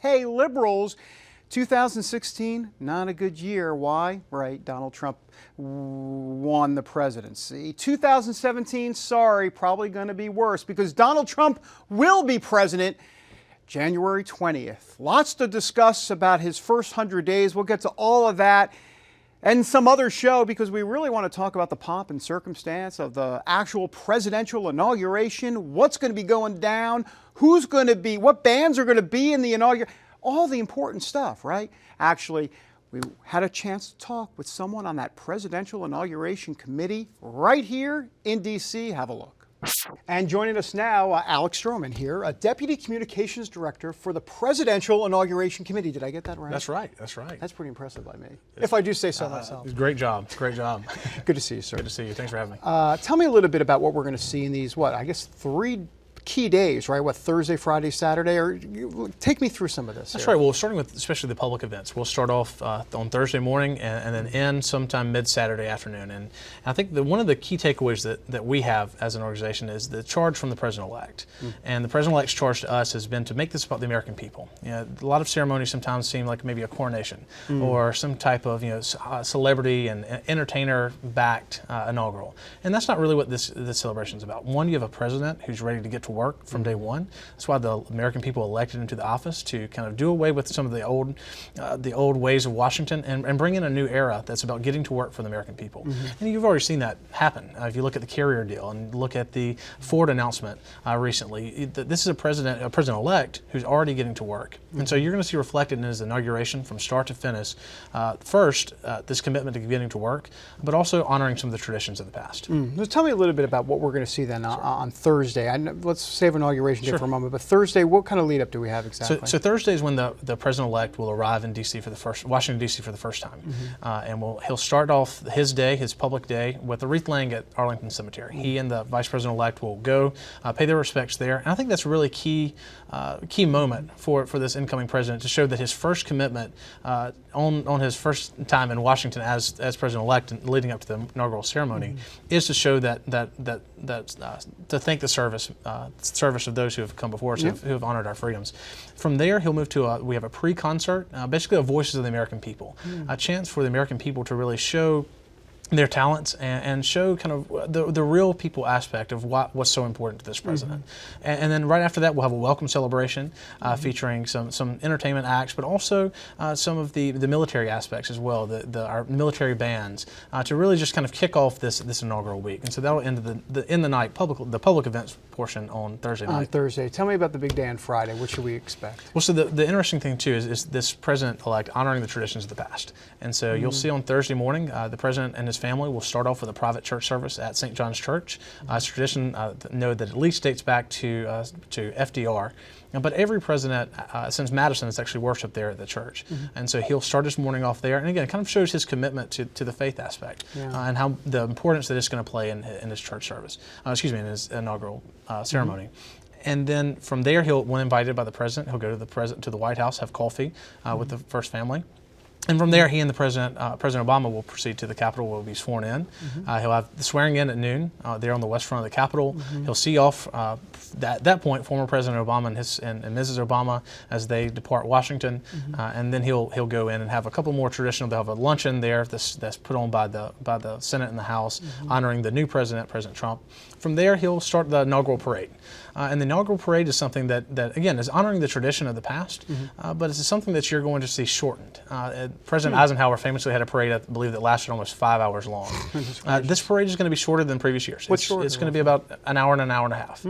hey, liberals, 2016, not a good year. Why? Right, Donald Trump won the presidency. 2017, sorry, probably going to be worse because Donald Trump will be president January 20th. Lots to discuss about his first 100 days. We'll get to all of that and some other show because we really want to talk about the pomp and circumstance of the actual presidential inauguration, what's going to be going down, who's going to be, what bands are going to be in the inauguration, all the important stuff, right? Actually, we had a chance to talk with someone on that presidential inauguration committee right here in D.C. Have a look. And joining us now, Alex Stroman here, a Deputy Communications Director for the Presidential Inauguration Committee. Did I get that right? That's right. That's right. That's pretty impressive by me, if I do say so myself. Great job. Great job. Good to see you, sir. Good to see you. Thanks for having me. Tell me a little bit about what we're going to see in these, I guess 3 key days, right? Thursday, Friday, Saturday? Or take me through some of this. That's right. Well, starting with especially the public events. We'll start off on Thursday morning and then end sometime mid-Saturday afternoon. And I think one of the key takeaways that we have as an organization is the charge from the President-elect. And the President-elect's charge to us has been to make this about the American people. You know, a lot of ceremonies sometimes seem like maybe a coronation or some type of celebrity and entertainer-backed inaugural. And that's not really what this celebration is about. One, you have a president who's ready to get to work from day one. That's why the American people elected him to the office, to kind of do away with some of the old ways of Washington and bring in a new era that's about getting to work for the American people. And you've already seen that happen. If you look at the carrier deal and look at the Ford announcement recently, this is a president-elect who's already getting to work. And so you're going to see reflected in his inauguration from start to finish, first, this commitment to getting to work, but also honoring some of the traditions of the past. So tell me a little bit about what we're going to see then on Thursday. Let's save inauguration day for a moment, but Thursday, what kind of lead up do we have exactly? So Thursday is when the president-elect will arrive in D.C. Washington D.C. for the first time, and he'll start off his day, his public day, with a wreath laying at Arlington Cemetery. He and the vice president-elect will go pay their respects there, and I think that's a really key moment for this incoming president to show that his first commitment on his first time in Washington as president-elect and leading up to the inaugural ceremony is to show that to thank the service of those who have come before us, who have honored our freedoms. From there, he'll move to we have a pre-concert, basically a Voices of the American People, a chance for the American people to really show their talents and show kind of the real people aspect of what's so important to this president. And then right after that, we'll have a welcome celebration featuring some entertainment acts, but also some of the military aspects as well, our military bands, to really just kind of kick off this inaugural week. And so that'll end the night, the public events portion on Thursday night. On Thursday. Tell me about the big day on Friday. What should we expect? Well, so the interesting thing too is this president-elect honoring the traditions of the past. And so you'll see on Thursday morning, the president and his family will start off with a private church service at St. John's Church. It's tradition know that at least dates back to FDR. But every president since Madison has actually worshiped there at the church. And so he'll start his morning off there. And again, it kind of shows his commitment to the faith aspect and how the importance that it's going to play in his church service, in his inaugural ceremony. And then from there, when invited by the president, he'll go to the White House, have coffee with the first family. And from there, he and the President Obama will proceed to the Capitol where he'll be sworn in. He'll have the swearing in at noon there on the west front of the Capitol. He'll see off, at that point, former President Obama and Mrs. Obama as they depart Washington. And then he'll go in and have a couple more traditional, they'll have a luncheon there that's put on by the Senate and the House, honoring the new president, President Trump. From there, he'll start the inaugural parade. And the inaugural parade is something that again, is honoring the tradition of the past, but it's something that you're going to see shortened. President Eisenhower famously had a parade, I believe, that lasted almost 5 hours long. This parade is going to be shorter than previous years. It's going to be about an hour and a half.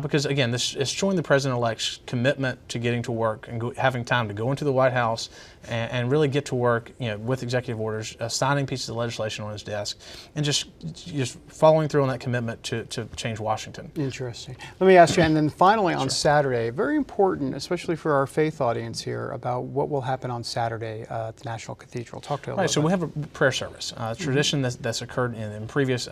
Because, again, this is showing the president-elect's commitment to getting to work and having time to go into the White House and really get to work, with executive orders, signing pieces of legislation on his desk, and just following through on that commitment to change Washington. Interesting. Let me ask you, and then finally on Saturday, very important, especially for our faith audience here, about what will happen on Saturday, the National Cathedral. Talk to us. Right, so we have a prayer service, tradition that's occurred in previous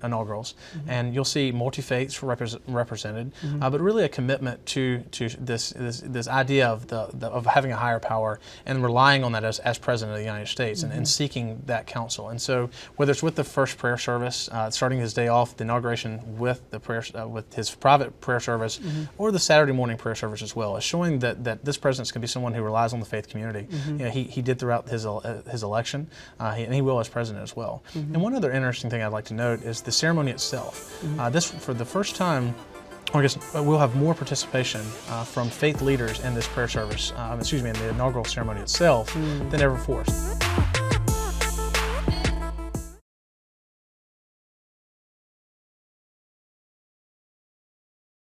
inaugurals, and you'll see multi-faiths represented, but really a commitment to this idea of having a higher power and relying on that as President of the United States and seeking that counsel. And so whether it's with the first prayer service, starting his day off, the inauguration with the prayer, with his private prayer service, or the Saturday morning prayer service as well, is showing that this president can be someone who relies on the faith community. You know, he did throughout his election, and he will as president as well. And one other interesting thing I'd like to note is the ceremony itself. This, for the first time, I guess we'll have more participation from faith leaders in this prayer service, in the inaugural ceremony itself than ever before.